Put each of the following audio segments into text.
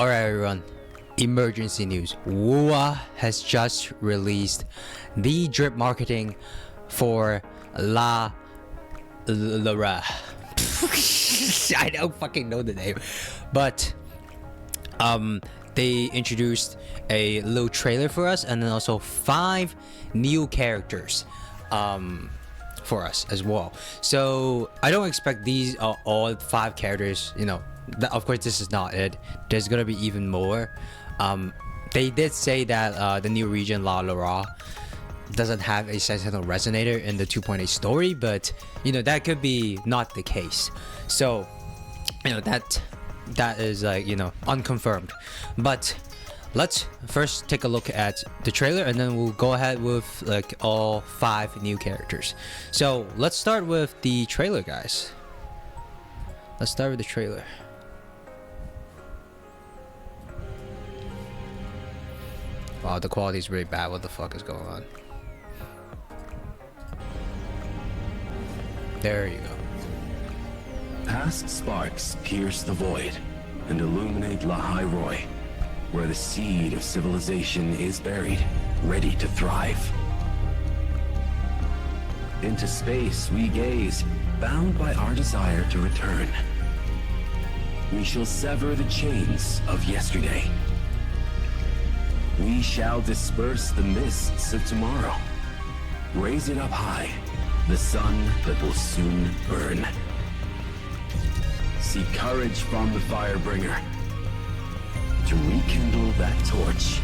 Alright everyone, emergency news. WUA has just released the drip marketing for La I don't fucking know the name, but they introduced a little trailer for us, and then also 5 new characters for us as well. So I don't expect these are all 5 characters, you know. Of course this is not it. There's gonna be even more. They did say that the new region La Lara doesn't have a Sentinel Resonator in the 2.8 story, but you know, that could be not the case. So you know, that is like, you know, unconfirmed. But let's first take a look at the trailer, and then we'll go ahead with like all 5 new characters. So let's start with the trailer, guys. Let's start with the trailer. Wow, the quality is really bad. What the fuck is going on? There you go. Past sparks pierce the void and illuminate Lahairoi, where the seed of civilization is buried, ready to thrive. Into space we gaze, bound by our desire to return. We shall sever the chains of yesterday. We shall disperse the mists of tomorrow. Raise it up high, the sun that will soon burn. Seek courage from the Firebringer to rekindle that torch.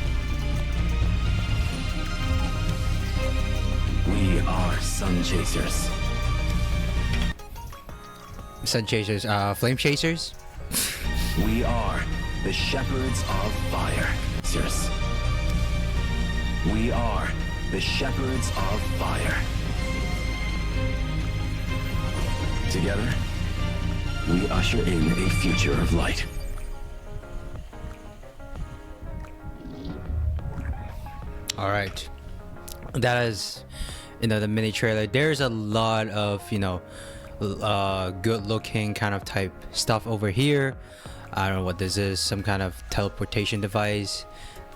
We are Sun Chasers. Sun Chasers, Flame Chasers? We are the Shepherds of Fire. We are the Shepherds of Fire. Together, we usher in a future of light. All right, that is, you know, the mini trailer. There's a lot of, you know, good looking kind of type stuff over here. I don't know what this is, some kind of teleportation device.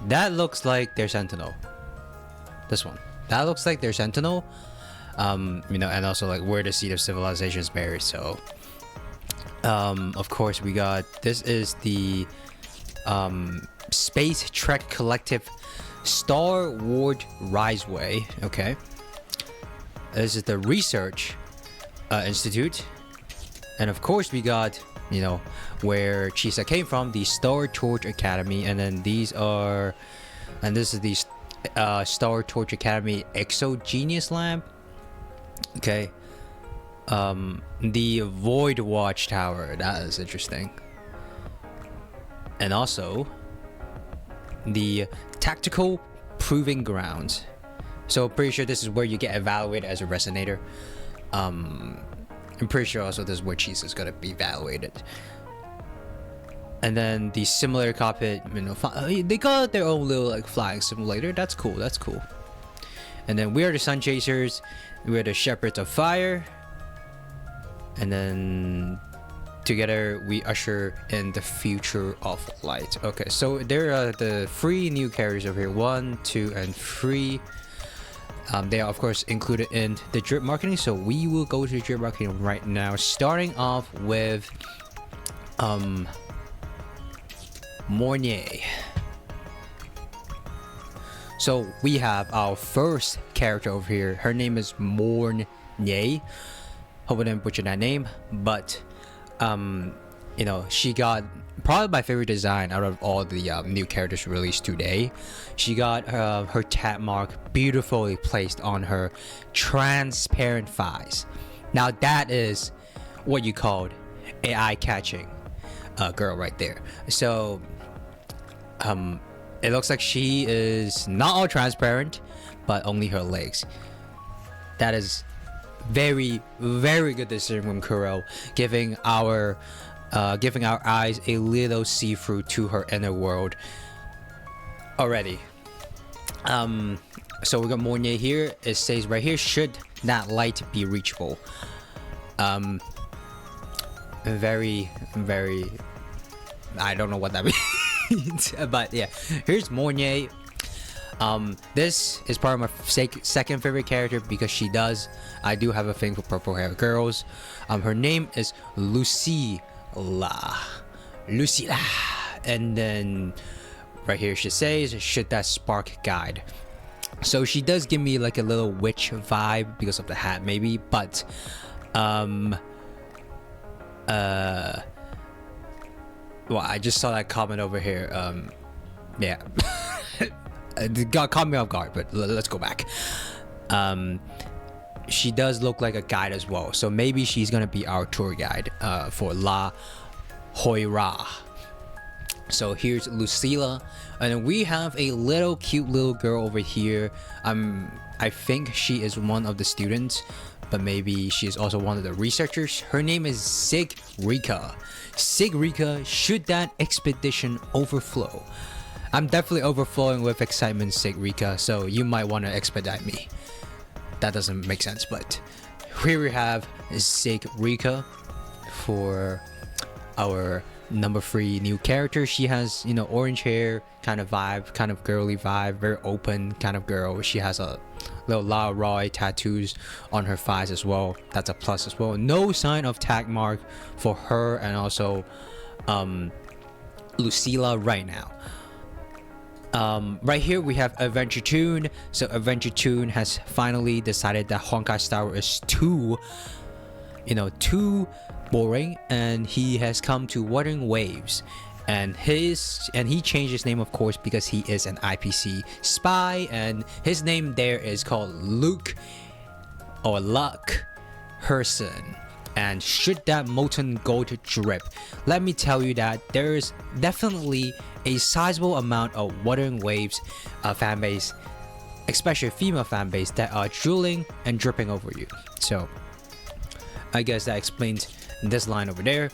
That looks like their Sentinel. This one, that looks like their Sentinel. You know, and also like where the seed of civilization is buried. So of course we got, this is the Space Trek Collective Star Ward Riseway. Okay, this is the research institute, and of course we got, you know, where Chisa came from, the Star Torch Academy. And then these are, and this is the Star Torch Academy Exogenius Lab. Okay, the Void Watchtower, that is interesting. And also the Tactical Proving Grounds. So pretty sure this is where you get evaluated as a resonator. I'm pretty sure also this is where Cheese is gonna be evaluated. And then the simulator cockpit, you know, they got their own little like flying simulator. That's cool. That's cool. And then we are the Sun Chasers. We are the Shepherds of Fire. And then together we usher in the future of light. Okay, so there are the 3 new characters over here. 1, 2, and 3. They are of course included in the drip marketing. So we will go to the drip marketing right now, starting off with Mornier. So we have our first character over here. Her name is Mornier. Hope I didn't butcher that name, but you know, she got probably my favorite design out of all the new characters released today. She got her tat mark beautifully placed on her transparent thighs. Now that is what you called an eye-catching girl right there. So it looks like she is not all transparent, but only her legs. That is very, very good decision from Kuro, giving our eyes a little see-through to her inner world already. So we got Mornier here. It says right here, should that light be reachable. Very, very, I don't know what that means. But yeah, here's Mornier. This is probably my second favorite character because I do have a thing for purple hair girls. Her name is Lucila. And then right here she says, should that spark guide. So she does give me like a little witch vibe because of the hat maybe, but well, I just saw that comment over here. Yeah. It caught me off guard, but let's go back. She does look like a guide as well, so maybe she's gonna be our tour guide for La Hoira. So here's Lucila, and then we have a little cute little girl over here. I think she is one of the students, but maybe she is also one of the researchers. Her name is Sigrika. Sigrika, should that expedition overflow? I'm definitely overflowing with excitement, Sigrika, so you might want to expedite me. That doesn't make sense, but here we have Sigrika for our number 3 new character. She has, you know, orange hair kind of vibe, kind of girly vibe, very open kind of girl. She has a little La Roy tattoos on her thighs as well. That's a plus as well. No sign of tag mark for her and also Lucila right now. Right here we have Adventure Toon. So Adventure Toon has finally decided that Honkai Star Wars is too boring, and he has come to Wuthering Waves, and he changed his name, of course, because he is an IPC spy, and his name there is called Luke Herson. And should that molten gold drip, let me tell you that there is definitely a sizable amount of Wuthering Waves fanbase, especially female fanbase, that are drooling and dripping over you. So I guess that explains this line over there.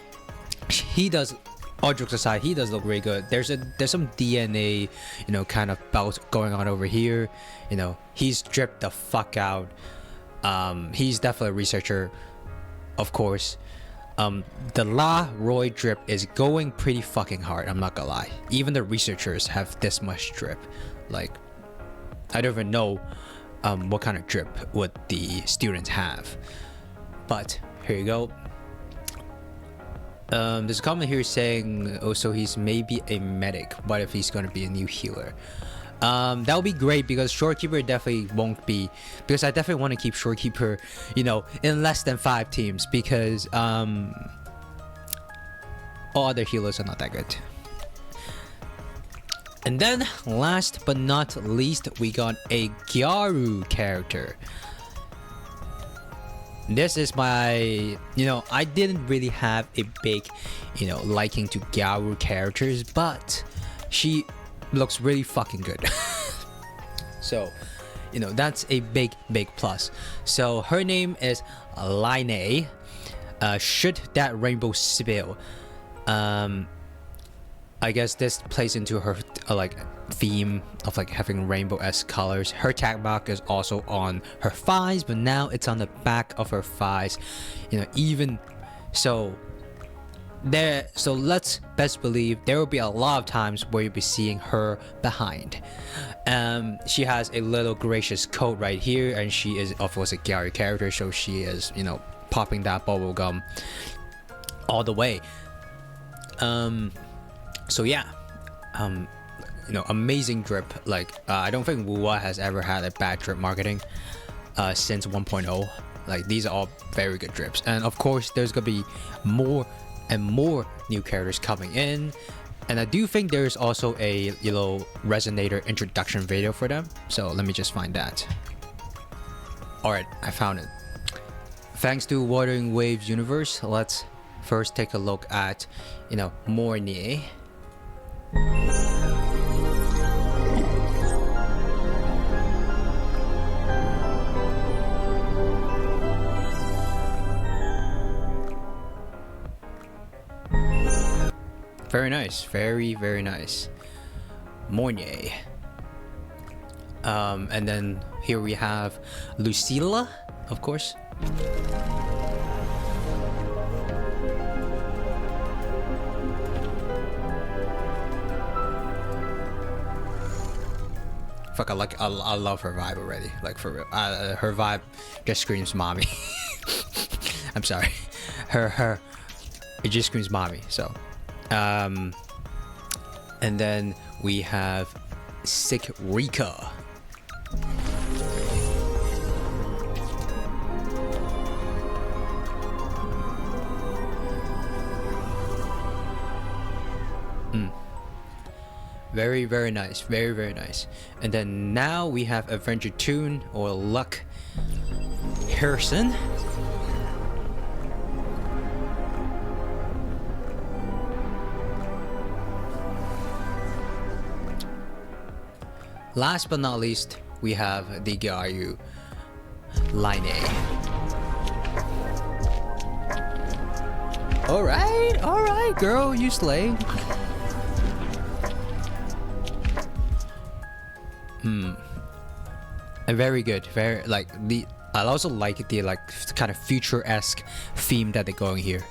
He does, all jokes aside, he does look really good. There's some DNA, you know, kind of belt going on over here. You know, he's dripped the fuck out. He's definitely a researcher, of course. The La Roy drip is going pretty fucking hard, I'm not gonna lie. Even the researchers have this much drip. Like, I don't even know what kind of drip would the students have. But here you go. There's a comment here saying, oh, so he's maybe a medic. What if he's gonna be a new healer? That would be great, because Shorekeeper definitely won't be, because I definitely want to keep Shorekeeper, you know, in less than 5 teams, because all other healers are not that good. And then last but not least, we got a Gyaru character. This is my, you know, I didn't really have a big, you know, liking to Gyaru characters, but she looks really fucking good. So, you know, that's a big plus. So her name is Line. Should that rainbow spill? I guess this plays into her like theme of like having rainbow-esque colors. Her tag mark is also on her thighs, but now it's on the back of her thighs. You know, even so, so let's best believe there will be a lot of times where you'll be seeing her behind. She has a little gracious coat right here, and she is of course a Gyaru character, so she is, you know, popping that bubble gum all the way. So yeah, you know, amazing drip. Like I don't think Wuwa has ever had a bad drip marketing since 1.0. Like, these are all very good drips, and of course there's gonna be more and more new characters coming in, and I do think there's also a, you know, Resonator introduction video for them. So let me just find that. Alright, I found it. Thanks to Wuthering Waves universe, let's first take a look at, you know, Mornier. Very nice, very nice. Mornier. And then here we have Lucila, of course. Fuck, I love her vibe already. Like for real, her vibe just screams mommy. I'm sorry, it just screams mommy. So, and then we have Sick Rika. Very, very nice. Very, very nice. And then now we have Adventure Toon or Luck Harrison. Last but not least, we have the Gayu Line A. Alright, girl, you slay. And very good. Very like the. I also like the like kind of future-esque theme that they're going here.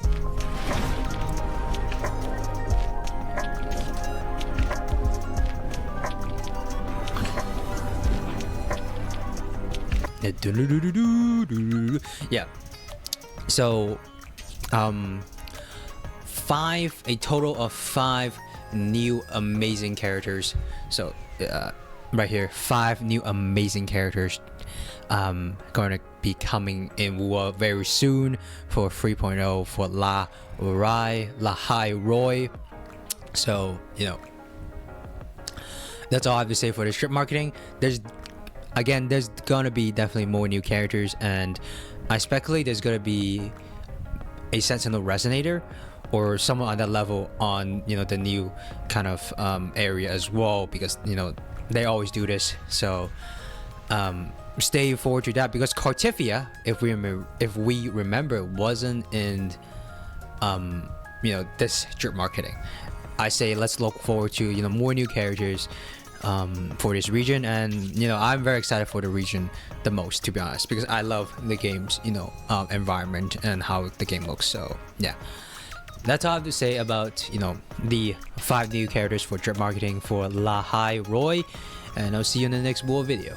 Yeah. So, a total of 5 new amazing characters. So, right here, 5 new amazing characters going to be coming in very soon for 3.0 for La Hai Roi. So, you know, that's all I have to say for the strip marketing. There's gonna be definitely more new characters, and I speculate there's gonna be a Sentinel Resonator or someone on that level on, you know, the new kind of area as well, because, you know, they always do this. So stay forward to that, because Cartifia, if we remember, wasn't in you know, this strip marketing. I say let's look forward to, you know, more new characters for this region. And, you know, I'm very excited for the region the most, to be honest, because I love the game's, you know, environment and how the game looks. So yeah, that's all I have to say about, you know, the 5 new characters for drip marketing for La Hai Roi, and I'll see you in the next war video.